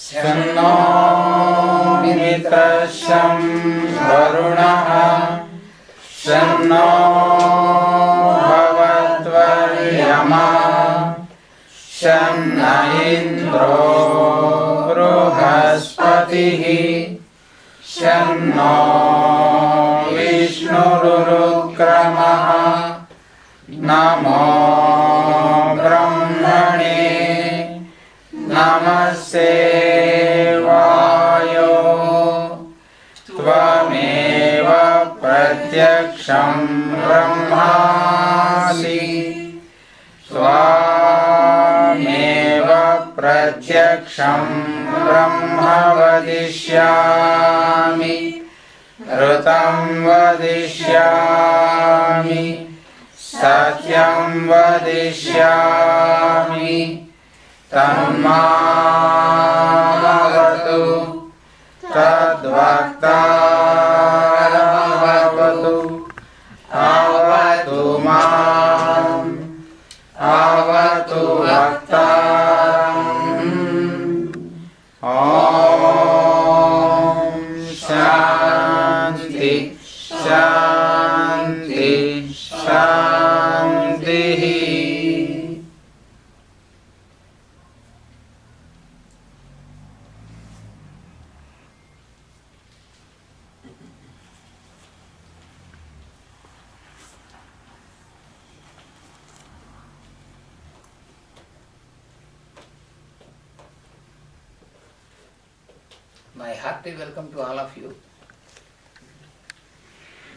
शन्नो मित्रशं वरुणः शन्नो भवत्वर्यमा शन्न इन्द्रो बृहस्पतिः शन्नो विष्णुरुक्रमः नमो ब्रह्मणे नमस्ते वायो त्वमेव प्रत्यक्षं ब्रह्मासि त्वमेव प्रत्यक्षं ब्रह्म वदिष्यामि ऋतं वदिष्यामि सत्यं वदिष्यामि तन्मावतु तद्वक्तारमवतु अवतु माम् अवतु वक्तारम् ॐ शान्ति शान्ति शान्तिः. My hearty welcome to all of you.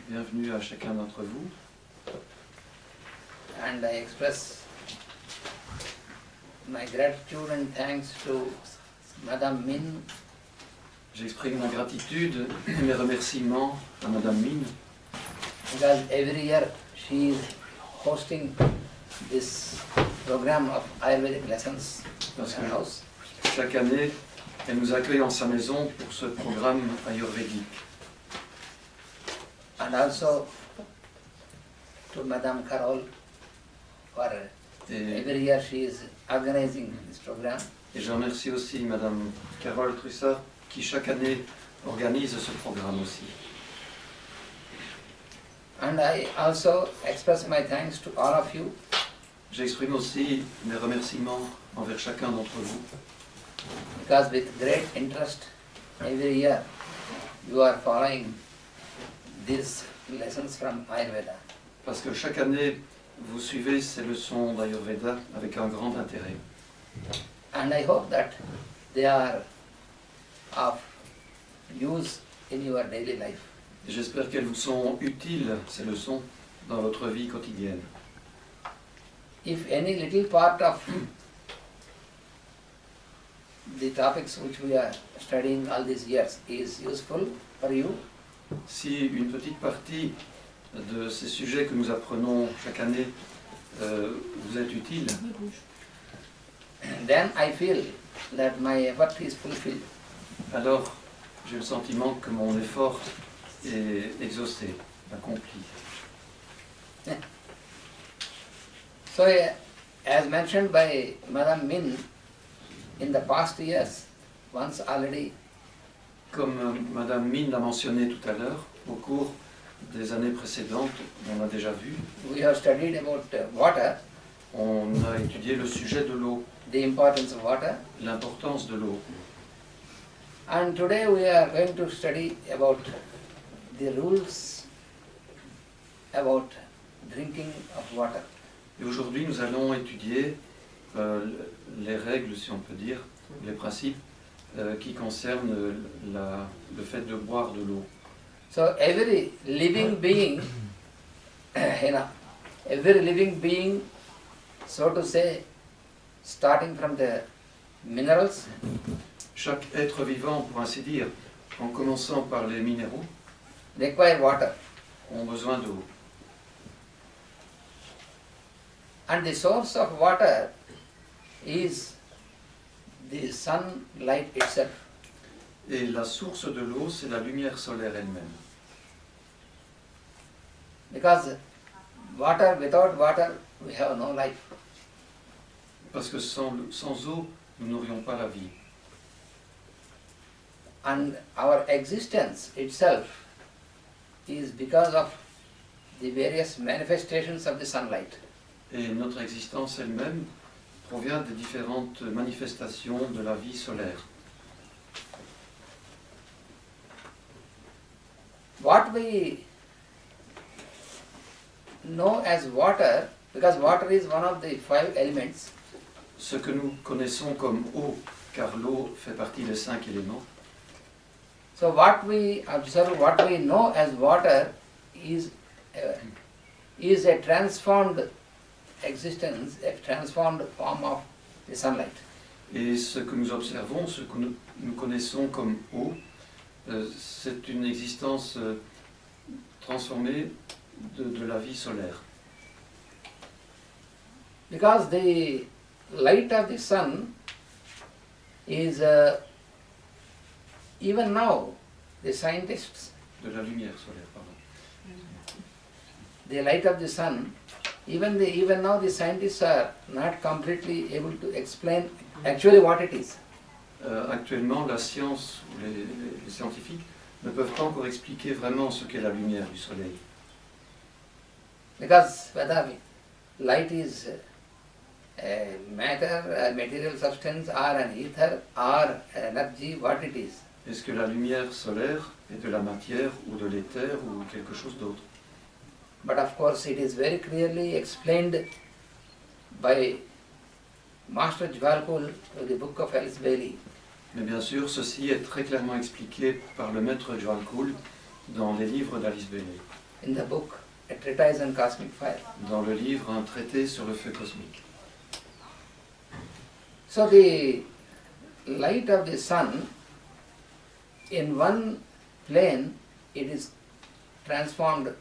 Bienvenue à chacun d'entre vous. And I express my gratitude and thanks to Madame Min. J'exprime ma gratitude et mes remerciements à Madame Min. Because every year she is hosting this program of Ayurvedic lessons in her house. Chaque année, elle nous accueille en sa maison pour ce programme ayurvédique. And also to Madame Carol for every year she is organizing this program. Et je remercie aussi Madame Carole Trussard qui chaque année organise ce programme aussi. And I also express my thanks to all of you. J'exprime aussi mes remerciements envers chacun d'entre vous. Because with great interest every year you are following these lessons from Ayurveda. Parce que chaque année, vous suivez ces leçons d'Ayurveda avec un grand intérêt. And I hope that they are of use in your daily life. Et j'espère qu'elles vous sont utiles, ces leçons, dans votre vie quotidienne. If any little part of the topics which we are studying all these years is useful for you, Si une petite partie de ces sujets que nous apprenons chaque année vous est utile, then I feel that my effort is fulfilled. alors j'ai le sentiment que mon effort est exaucé, accompli. So, as mentioned by Madame Min, in the past years, once already, Comme Madame Min l'a mentionné tout à l'heure, au cours des années précédentes, on a déjà vu, we have studied about water, on a étudié le sujet de l'eau, the importance of water, l'importance de l'eau. and today we are going to study about the rules about drinking of water. Et aujourd'hui, nous allons étudier les règles, si on peut dire, les principes qui concernent le fait de boire de l'eau. So every living being, every living being, so to say, starting from the minerals, Chaque être vivant, pour ainsi dire, en commençant par les minéraux, require water. ont besoin d'eau. And the source of water is the sunlight itself. Et la source de l'eau, c'est la lumière solaire elle-même. Because water, without water, we have no life. Parce que sans eau, nous n'aurions pas la vie. And our existence itself is because of the various manifestations of the sunlight. Et notre existence elle-même provient des différentes manifestations de la vie solaire. What we know as water, because water is one of the 5 elements, Ce que nous connaissons comme eau, car l'eau fait partie des 5 éléments, so what we observe, what we know as water is a transformed existence, a transformed form of the sunlight. et ce que nous observons, ce que nous connaissons comme eau, c'est une existence transformée de la vie solaire. Because the light of the sun is, even now, the scientists, De la lumière solaire, pardon. the light of the sun, even now the scientists are not completely able to explain actually what it is. Actuellement, la science ou les scientifiques ne peuvent pas encore expliquer vraiment ce qu'est la lumière du soleil. Because whether light is a matter, a material substance, or an ether, or energy, what it is. Est-ce que la lumière solaire est de la matière ou de l'éther ou quelque chose d'autre? But of course it is very clearly explained by Master Jwalpul in the book of Alice Bailey. Mais bien sûr, ceci est très clairement expliqué par le maître Jwalpul dans les livres d'Alice Bailey. In the book, A Treatise on Cosmic Fire. Dans le livre Un traité sur le feu cosmique. So the light of the sun, in one plane, it is transformed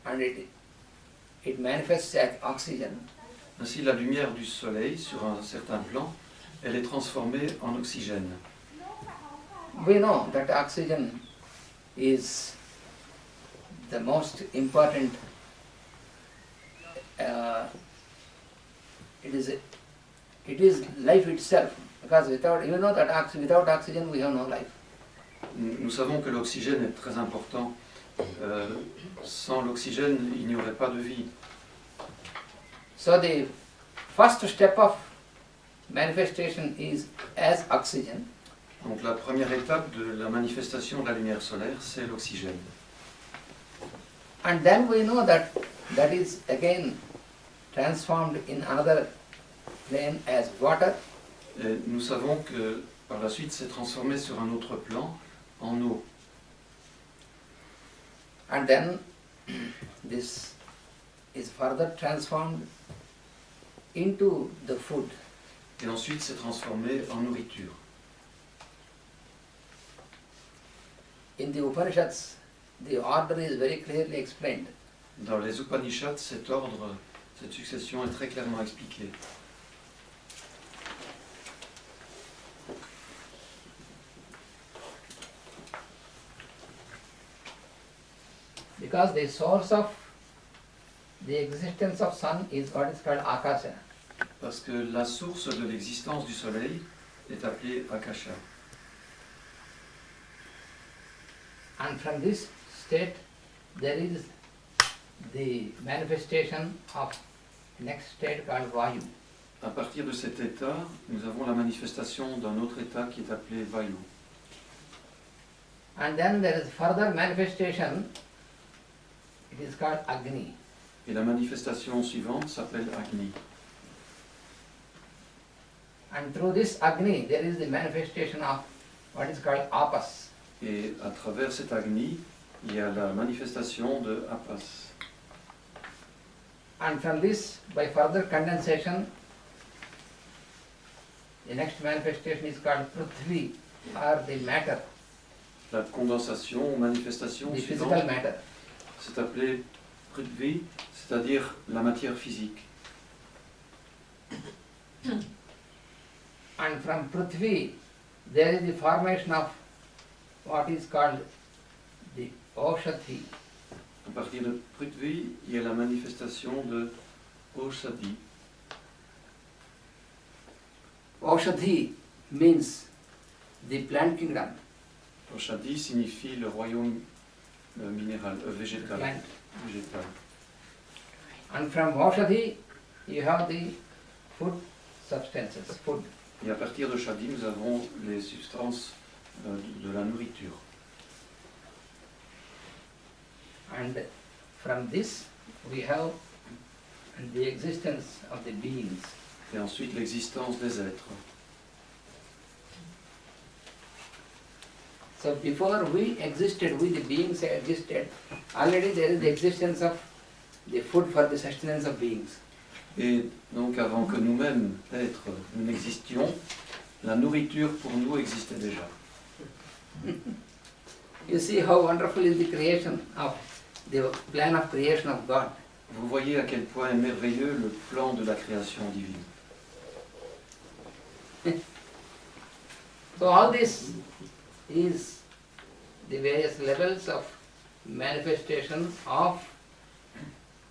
and it manifests as oxygen. Ainsi, la lumière du soleil, sur un certain plan, elle est transformée en oxygène. We know that oxygen is the most important, it is life itself, because without without oxygen we have no life. Nous savons que l'oxygène est très important. Sans l'oxygène, il n'y aurait pas de vie. So the first step of manifestation is as oxygen, Donc la première étape de la manifestation de la lumière solaire, c'est l'oxygène. and then we know that that is again transformed in another plane as water, Et nous savons que par la suite, c'est transformé sur un autre plan en eau. and then this is further transformed into the food. Et ensuite, c'est transformé en nourriture. In the Upanishads, the order is very clearly explained. Dans les Upanishads, cet ordre, cette succession est très clairement expliquée. Because the source of the existence of sun is what is called akasha. Parce que la source de l'existence du soleil est appelée Akasha. And from this state there is the manifestation of next state called vayu. À partir de cet état, nous avons la manifestation d'un autre état qui est appelé Vayu. And then there is further manifestation, it is called Agni. Et la manifestation suivante s'appelle Agni. And through this Agni there is the manifestation of what is called Apas. Et à travers cet Agni, il y a la manifestation de Apas. And from this, by further condensation, the next manifestation is called Prithvi, or the matter, La condensation ou manifestation the physical suivante, matter. c'est appelé Prithvi, c'est-à-dire la matière physique. And from Prithvi, there is the formation of what is called the Aushadhi. À partir de Prithvi, il y a la manifestation de Oshadi. Aushadhi means the plant kingdom. Oshadi signifie le royaume minéral, végétal. Plant. Végétal. And from Aushadhi you have the food substances, food. Et à partir de Shadi, nous avons les substances de la nourriture. And from this we have the existence of the beings. Et ensuite l'existence des êtres. So before we existed, we the beings existed, already there is the existence of the food for the sustenance of beings. Et donc avant que nous-mêmes, êtres, nous n'existions, la nourriture pour nous existait déjà. You see how wonderful is the creation of the plan of creation of God. Vous voyez à quel point est merveilleux le plan de la création divine. So all this is the various levels of manifestation of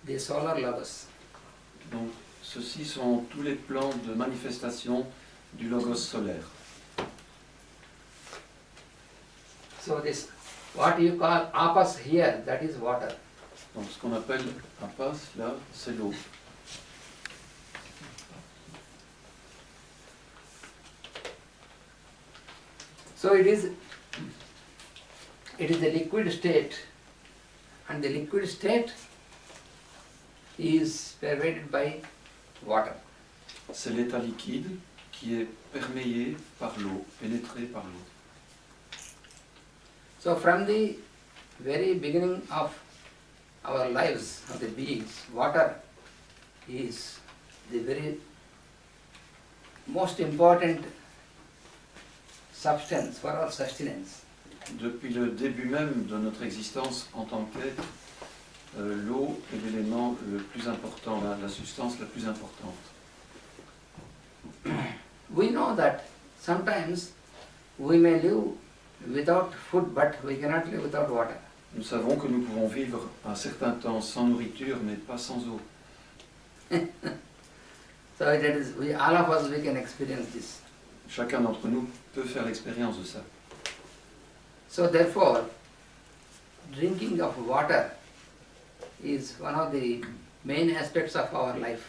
the solar logos. Donc ceux-ci sont tous les plans de manifestation du logos solaire. So this, what you call apas here, that is water. Donc ce qu'on appelle apas, là, c'est l'eau. So it is the liquid state, and the liquid state is pervaded by water. C'est l'état liquide qui est perméé par l'eau, pénétré par l'eau. So from the very beginning of our lives, of the beings, water is the very most important substance for our sustenance. Depuis le début même de notre existence en tant qu'être, l'eau est l'élément le plus important, la substance la plus importante. We know that sometimes we may live without food, but we cannot live without water. Nous savons que nous pouvons vivre un certain temps sans nourriture, mais pas sans eau. So that is, all of us, we can experience this. Chacun d'entre nous peut faire l'expérience de ça. So therefore, drinking of water is one of the main aspects of our life.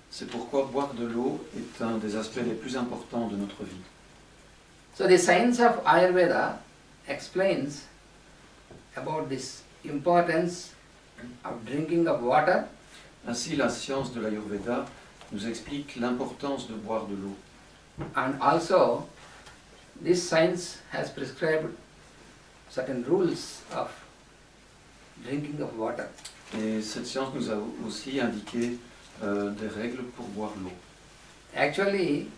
C'est pourquoi boire de l'eau est un des aspects les plus importants de notre vie. So the science of Ayurveda explains about this importance of drinking of water. Ainsi, la science de l'Ayurveda nous explique l'importance de boire de l'eau. And also, this science has prescribed certain rules of drinking of water. Et cette science nous a aussi indiqué des règles pour boire l'eau. Actually,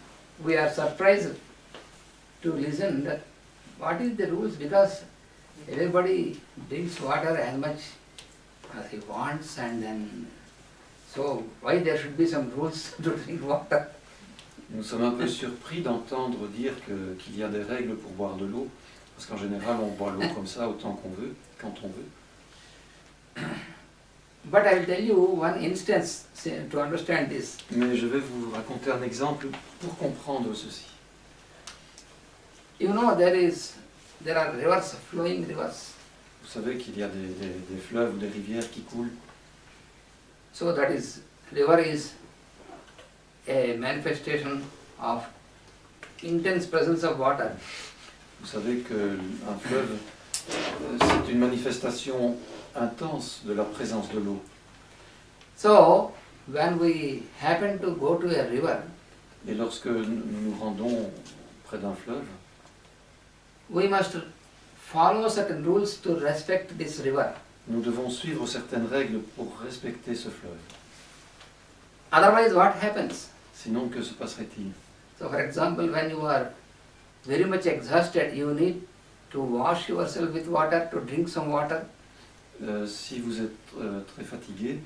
we are surprised to listen that what is the rules, because everybody drinks water as much as he wants, and then so why there should be some rules to drink water? Nous sommes un peu surpris d'entendre dire qu'il y a des règles pour boire de l'eau, parce qu'en général on boit l'eau comme ça autant qu'on veut, quand on veut. But I will tell you one instance to understand this. Mais je vais vous raconter un exemple pour comprendre ceci. You know there are rivers, flowing rivers. Vous savez qu'il y a des fleuves ou des rivières qui coulent. So that is, river is a manifestation of intense presence of water. Vous savez qu'un fleuve, c'est une manifestation intense de la présence de l'eau. So when we happen to go to a river, Et lorsque nous nous rendons près d'un fleuve, we must follow certain rules to respect this river. nous devons suivre certaines règles pour respecter ce fleuve. Otherwise, what happens? Sinon, que se passerait-il? So for example, when you are very much exhausted, you need to wash yourself with water, to drink some water. Si vous êtes très fatigué,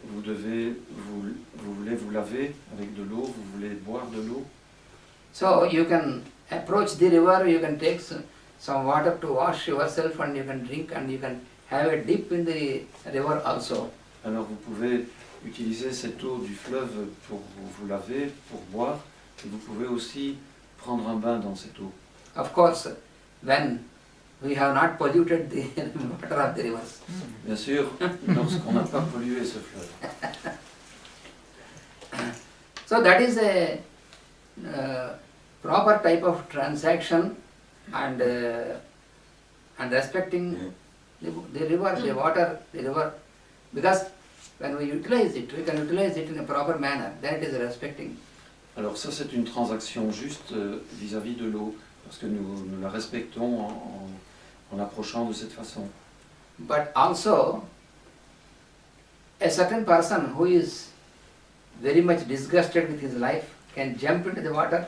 vous voulez vous laver avec de l'eau, vous voulez boire de l'eau. So you can approach the river, you can take some water to wash yourself, and you can drink, and you can have a dip in the river also. Alors vous pouvez utiliser cette eau du fleuve pour vous laver, pour boire, et vous pouvez aussi prendre un bain dans cette eau. Of course, when we have not polluted the water of the rivers. Bien sûr, lorsqu'on n'a pas pollué ce fleuve. So that is a proper type of transaction and respecting the river, the water, the river, because when we utilize it, we can utilize it in a proper manner. That is respecting. Alors ça c'est une transaction juste vis-à-vis de l'eau, parce que nous la respectons en approchant de cette façon. But also, a certain person who is very much disgusted with his life can jump into the water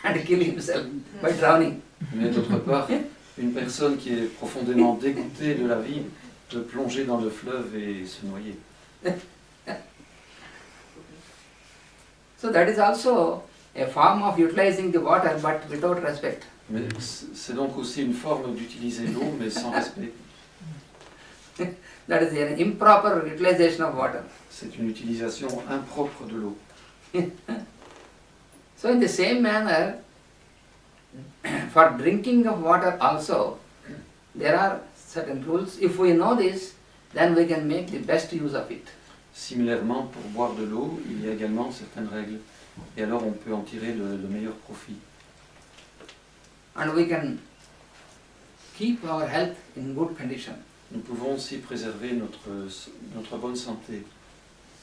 and kill himself by drowning. Mais d'autre part, une personne qui est profondément dégoûtée de la vie peut plonger dans le fleuve et se noyer. So that is also a form of utilizing the water but without respect. Mais c'est donc aussi une forme d'utiliser l'eau mais sans respect. That is an improper utilization of water. C'est une utilisation impropre de l'eau. So in the same manner, for drinking of water also, there are certain rules. If we know this, then we can make the best use of it. Similairement, pour boire de l'eau, il y a également certaines règles. Et alors on peut en tirer le meilleur profit. And we can keep our health in good condition. Nous pouvons aussi préserver notre bonne santé.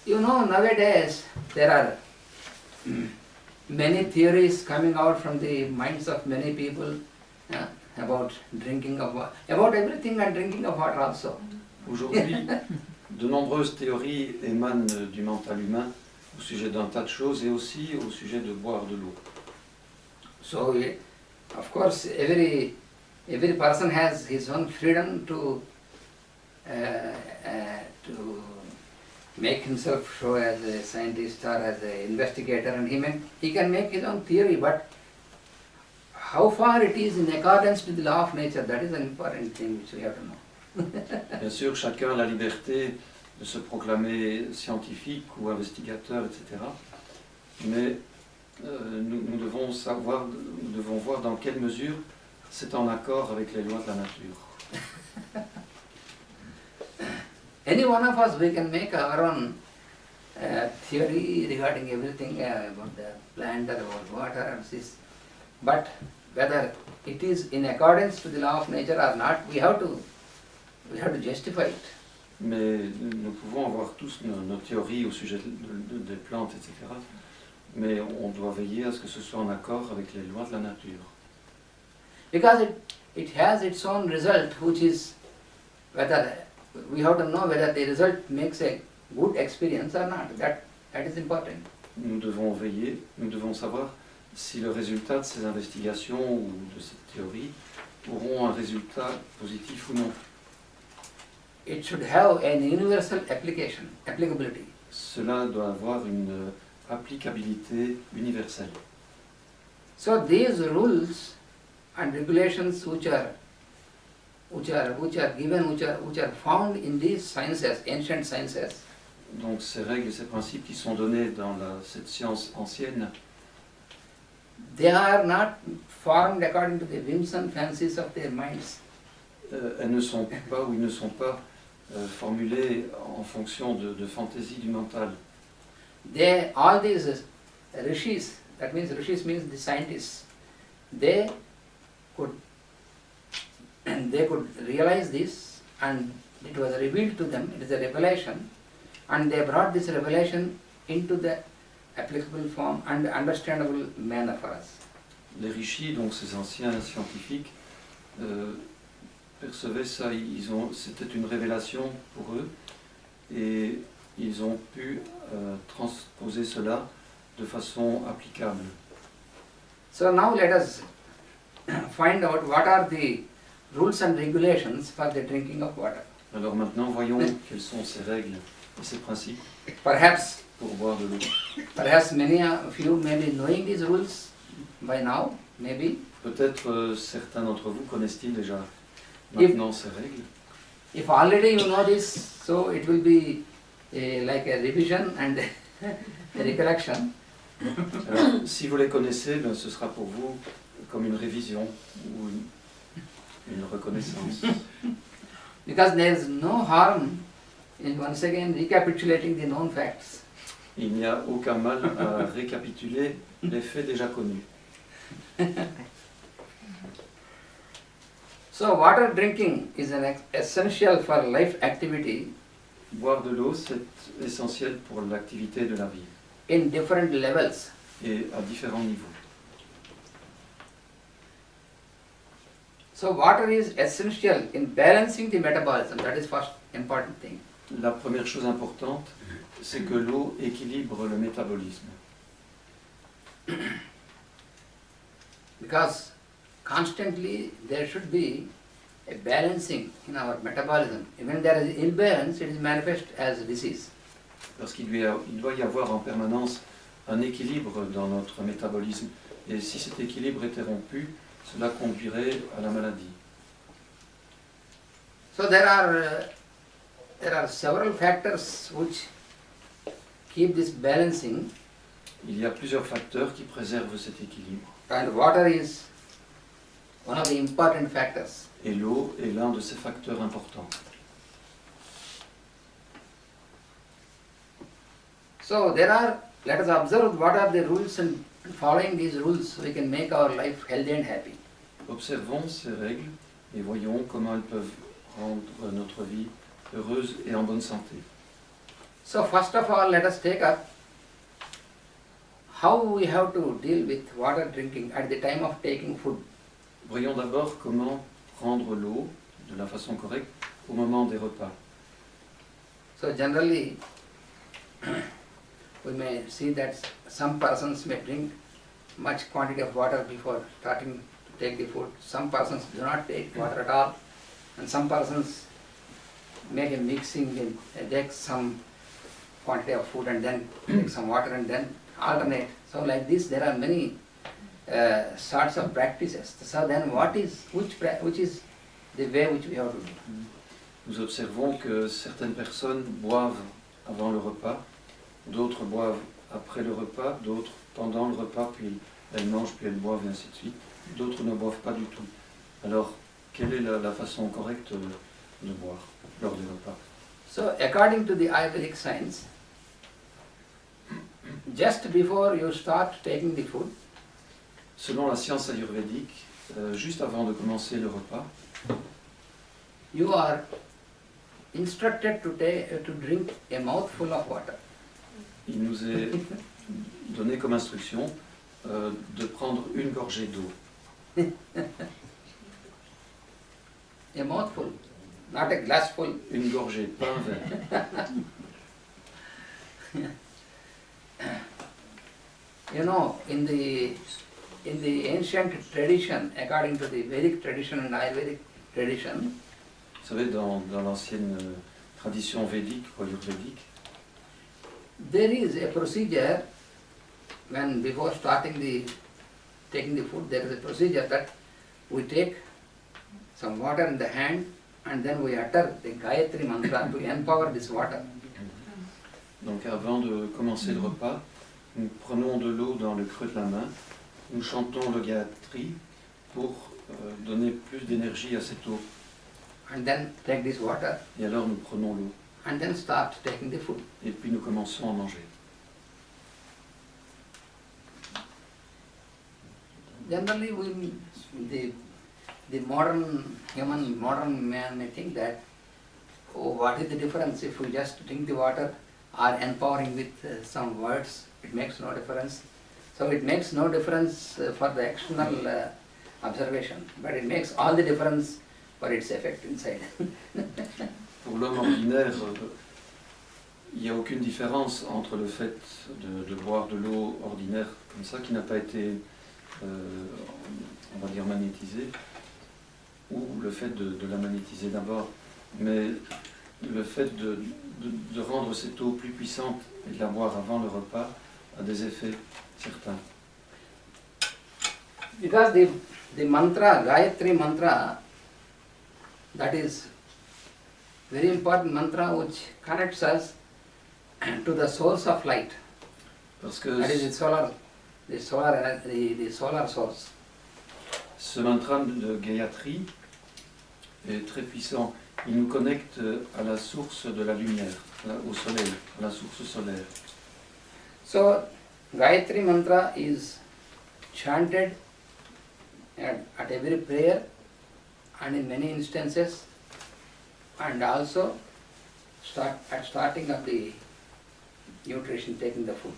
You know, nowadays there are many theories coming out from the minds of many people about drinking of water, about everything and drinking of water also. Aujourd'hui, de nombreuses théories émanent du mental humain au sujet d'un tas de choses et aussi au sujet de boire de l'eau. So, of course, every person has his own freedom to make himself show as a scientist or as an investigator, and he can make his own theory, but how far it is in accordance with the law of nature, that is an important thing which we have to know. Bien sûr, chacun a la liberté de se proclamer scientifique ou investigateur, etc. Mais nous devons voir dans quelle mesure c'est en accord avec les lois de la nature. Any one of us, we can make our own theory regarding everything about the plant or about water and this. But whether it is in accordance with the law of nature or not, we have to justify it. Mais nous pouvons avoir tous nos théories au sujet des plantes, etc. Mais on doit veiller à ce que ce soit en accord avec les lois de la nature. Because it has its own result, which is whether we have to know whether the result makes a good experience or not. That is important. Nous devons veiller, nous devons savoir si le résultat de ces investigations ou de cette théorie auront un résultat positif ou non. It should have an universal applicability. Cela doit avoir une applicabilité universelle. So these rules and regulations which are given, which are found in these sciences, ancient sciences. Donc ces règles et ces principes qui sont donnés dans cette science ancienne, they are not formed according to the whims and fancies of their minds. Elles ne sont pas ou ils ne sont pas formulées en fonction de fantaisie du mental. All these rishis, that means rishis means the scientists, they could realize this, and it was revealed to them, it is a revelation, and they brought this revelation into the applicable form and understandable manner for us. Les rishis, donc ces anciens scientifiques, percevaient ça, c'était une révélation pour eux, et ils ont pu transposer cela de façon applicable. So now let us find out what are the rules and regulations for the drinking of water. Alors maintenant, voyons quelles sont ces règles et ces principes Perhaps pour boire de l'eau. Perhaps many of you may be knowing these rules by now, maybe. Peut-être certains d'entre vous connaissent-ils déjà maintenant ces règles. If already you know this, so it will be like a revision and a recollection. Alors, si vous les connaissez, ben, ce sera pour vous comme une révision ou une reconnaissance. Because there is no harm in once again recapitulating the known facts. Il n'y a aucun mal à récapituler les faits déjà connus. So water drinking is an essential for life activity Boire de l'eau, c'est essentiel pour l'activité de la vie in different levels. et à différents niveaux. So water is essential in balancing the metabolism. That is first important thing. La première chose importante, c'est que l'eau équilibre le métabolisme. Because constantly there should be a balancing in our metabolism. When there is imbalance, it is manifest as disease. Parce qu'il doit y avoir en permanence un équilibre dans notre métabolisme. Et si cet équilibre était rompu, cela conduirait à la maladie. So there are several factors which keep this balancing, Il y a plusieurs facteurs qui préservent cet équilibre. and water is one of the important factors. Et l'eau est l'un de ces facteurs importants. So there are, let us observe what are the rules, and following these rules we can make our life healthy and happy. Observons ces règles et voyons comment elles peuvent rendre notre vie heureuse et en bonne santé. So first of all, let us take up how we have to deal with water drinking at the time of taking food. Voyons d'abord comment prendre l'eau de la façon correcte au moment des repas. So generally, we may see that some persons may drink much quantity of water before starting to take the food. Some persons do not take water at all, and some persons make a mixing and take some quantity of food and then take some water and then alternate. So like this, there are many sorts of practices. So then, which is the way which we have to do? Nous observons que certaines personnes boivent avant le repas, d'autres boivent après le repas, d'autres pendant le repas, puis elles mangent, puis elles boivent, et ainsi de suite. D'autres ne boivent pas du tout. Alors, quelle est la façon correcte de boire lors des repas? So according to the Ayurvedic science, just before you start taking the food, Selon la science ayurvédique, juste avant de commencer le repas, you are instructed to drink a mouthful of water. il nous est donné comme instruction de prendre une gorgée d'eau. A mouthful, not a glassful. Une gorgée, pas un verre. You know, in the ancient tradition, according to the Vedic tradition and Ayurvedic tradition, Vous savez, dans l'ancienne tradition védique ou ayurvédique, there is a procedure when before starting taking the food, there is a procedure that we take some water in the hand and then we utter the Gayatri mantra to empower this water. donc avant de commencer le repas, nous prenons de l'eau dans le creux de la main, nous chantons le Gayatri pour donner plus d'énergie à cette eau. And then take this water Et alors nous prenons l'eau and then start taking the food. et puis nous commençons à manger. Generally, the modern man may think that, oh, what is the difference if we just drink the water or empowering with some words? It makes no difference. So it makes no difference for the external observation, but it makes all the difference for its effect inside. Pour l'homme ordinaire, il n'y a aucune différence entre le fait de boire de l'eau ordinaire comme ça, qui n'a pas été, on va dire, magnétisée, ou le fait de la magnétiser d'abord. Mais le fait de rendre cette eau plus puissante et de la boire avant le repas a des effets certains. Because the mantra, Gayatri mantra, that is very important mantra which connects us to the source of light. Parce que That is the solar source. ce mantra de Gayatri est très puissant. Il nous connecte à la source de la lumière, au soleil, à la source solaire. So, Gayatri mantra is chanted at every prayer and in many instances, and also at starting of the nutrition, taking the food.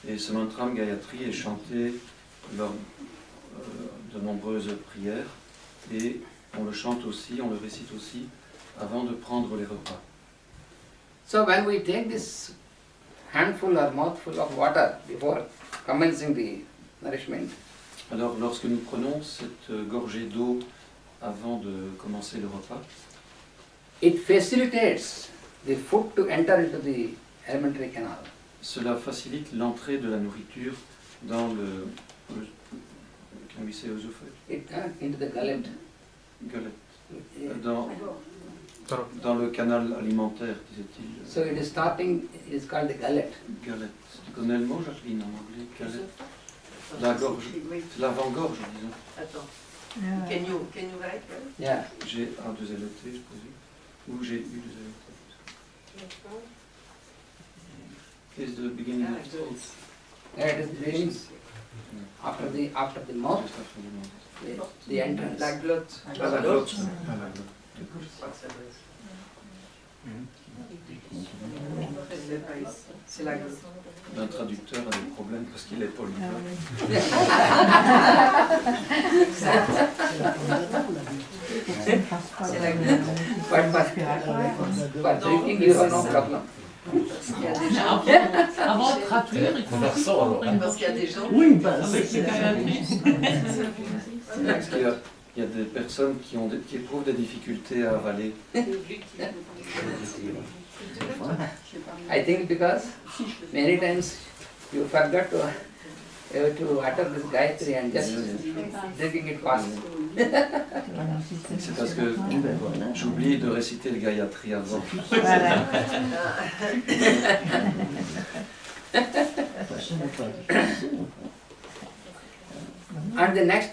Et ce mantra Gayatri est chanté lors de nombreuses prières et on le chante aussi, on le récite aussi avant de prendre les repas. So when we take this handful or mouthful of water before commencing the nourishment, Alors lorsque nous prenons cette gorgée d'eau avant de commencer le repas, it facilitates the food to enter into the alimentary canal. cela facilite l'entrée de la nourriture dans can we say œsophage? Into the gullet. Gullet. Dans le canal alimentaire, disait-il. So it is called the gullet. Gullet. Tu connais le mot, Jacqueline, en anglais? Gullet. La gorge. C'est l'avant-gorge, disons. Attends. Can you write? Yeah. J'ai A, 2 L, T, je présume. Ou j'ai U, 2 L, T. Is the beginning of the throat. Yeah, it is the beginning. After the mouth, Juste après le mot. the entrance. La glotte. Ah, la glotte. Ah, la glotte. Je crois que ça doit être. C'est pas ici. C'est la glotte. Un traducteur a des problèmes parce qu'il est polyglotte. C'est la glotte. But drinking you have no problem. Avant de traduire, il faut faire ça. Parce qu'il y a des gens. Oui, ben, c'est quand même. Parce qu'il y a des personnes qui éprouvent des difficultés à avaler. I think because many times you forgot to utter this Gayatri and just drinking it fast. C'est parce que j'oublie de réciter le Gayatri avant. And the next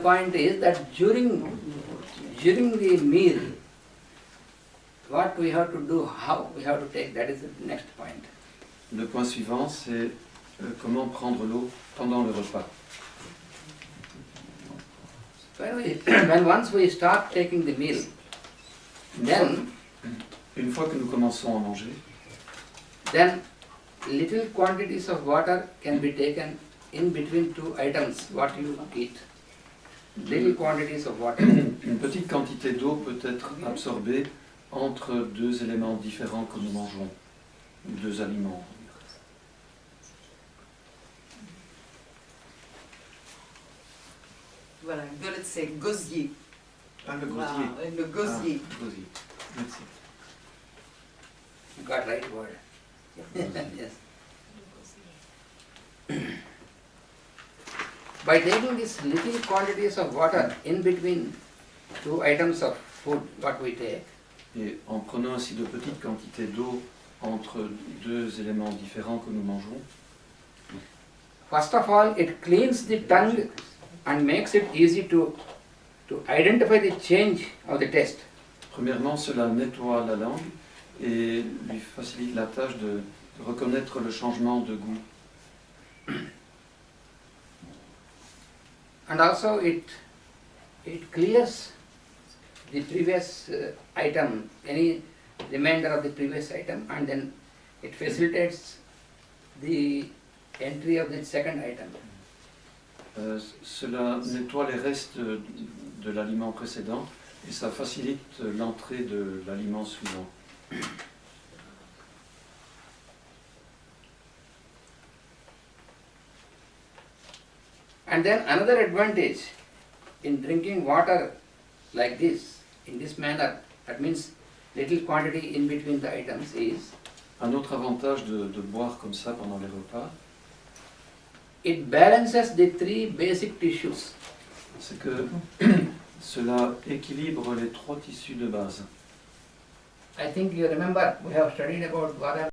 point is that during the meal, what we have to do, how we have to take, that is the next point. Le point suivant, c'est comment prendre l'eau pendant le repas. When once we start taking the meal, then Une fois que nous commençons à manger, little quantities of water can be taken in between two items, what you eat. Little quantities of water. une petite quantité d'eau peut être absorbée entre deux éléments différents que nous mangeons, deux aliments. Voilà, gullet c'est gosier. Ah, le Voilà, gosier. le gosier. Ah, gosier. Merci. You got right word. Yes. By taking these little quantities of water in between two items of food, what we take, Et en prenant ainsi de petites quantités d'eau entre deux éléments différents que nous mangeons, first of all, it cleans the tongue and makes it easy to identify the change of the taste. premièrement, cela nettoie la langue et lui facilite la tâche de reconnaître le changement de goût. And also it clears the previous item, any remainder of the previous item, and then it facilitates the entry of the second item. Cela nettoie les restes de l'aliment précédent et ça facilite l'entrée de l'aliment suivant. And then another advantage in drinking water like this, in this manner, that means little quantity in between the items, is Un autre avantage de boire comme ça pendant les repas, it balances the three basic tissues. c'est que cela équilibre les trois tissus de base. I think you remember we have studied about what are